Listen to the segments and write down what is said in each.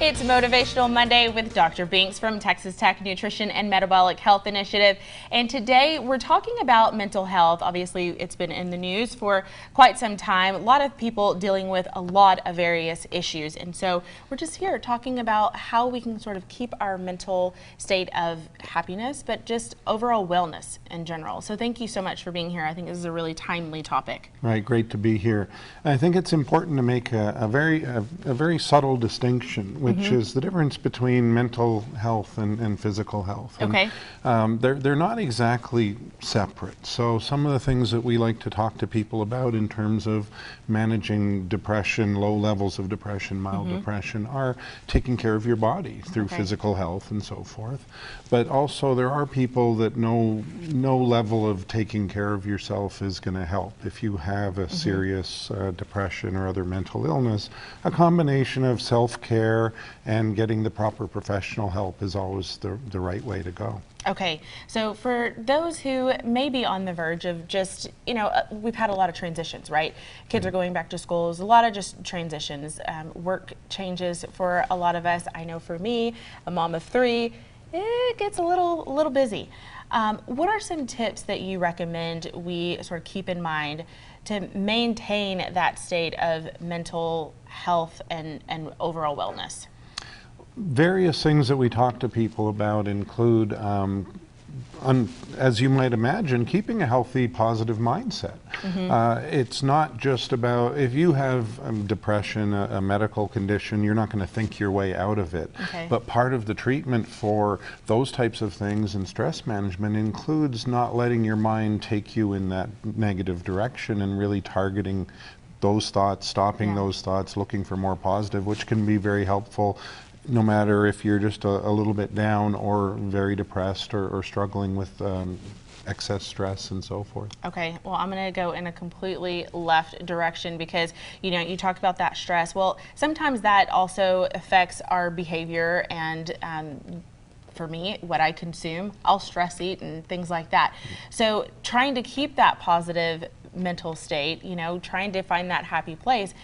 It's Motivational Monday with Dr. Binks from Texas Tech Nutrition and Metabolic Health Initiative. And today we're talking about mental health. Obviously, it's been in the news for quite some time. A lot of people dealing with a lot of various issues. And so we're just here talking about how we can sort of keep our mental state of happiness, but just overall wellness in general. So thank you so much for being here. I think this is a really timely topic. Right, great to be here. I think it's important to make a very subtle distinction, which is the difference between mental health and physical health. Okay. And, they're not exactly separate. So some of the things that we like to talk to people about in terms of managing depression, low levels of depression, mild depression, are taking care of your body through physical health and so forth. But also there are people that no level of taking care of yourself is going to help. If you have a serious depression or other mental illness, a combination of self-care and getting the proper professional help is always the right way to go. Okay, so for those who may be on the verge of just, we've had a lot of transitions, right? Kids are going back to schools, a lot of just transitions, work changes for a lot of us. I know for me, a mom of 3, it gets a little busy. What are some tips that you recommend we sort of keep in mind to maintain that state of mental health and overall wellness? Various things that we talk to people about include, as you might imagine, keeping a healthy, positive mindset. It's not just about, if you have depression, a medical condition, you're not going to think your way out of it. But part of the treatment for those types of things and stress management includes not letting your mind take you in that negative direction and really targeting those thoughts, stopping those thoughts, looking for more positive, which can be very helpful no matter if you're just a little bit down or very depressed or struggling with excess stress and so forth. Okay, well, I'm going to go in a completely left direction because, you talked about that stress. Well, sometimes that also affects our behavior and for me, what I consume, I'll stress eat and things like that. So trying to keep that positive mental state, trying to find that happy place,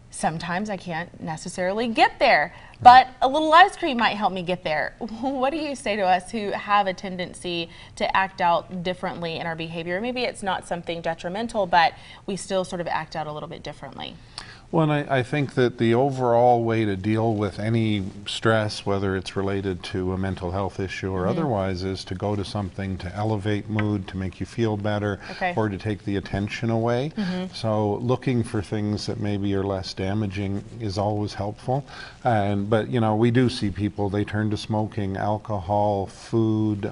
sometimes I can't necessarily get there, but a little ice cream might help me get there. What do you say to us who have a tendency to act out differently in our behavior? Maybe it's not something detrimental, but we still sort of act out a little bit differently. Well, and I think that the overall way to deal with any stress, whether it's related to a mental health issue or otherwise, is to go to something to elevate mood, to make you feel better, or to take the attention away. So looking for things that maybe are less damaging is always helpful. But we do see people, they turn to smoking, alcohol, food,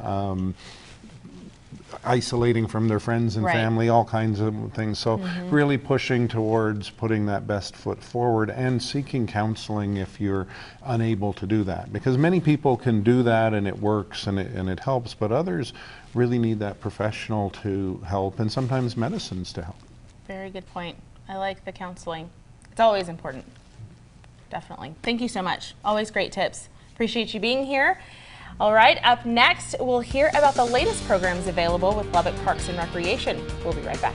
isolating from their friends and family, all kinds of things. So really pushing towards putting that best foot forward and seeking counseling if you're unable to do that. Because many people can do that and it works and it helps, but others really need that professional to help and sometimes medicines to help. Very good point. I like the counseling. It's always important. Definitely. Thank you so much. Always great tips. Appreciate you being here. All right, up next, we'll hear about the latest programs available with Lubbock Parks and Recreation. We'll be right back.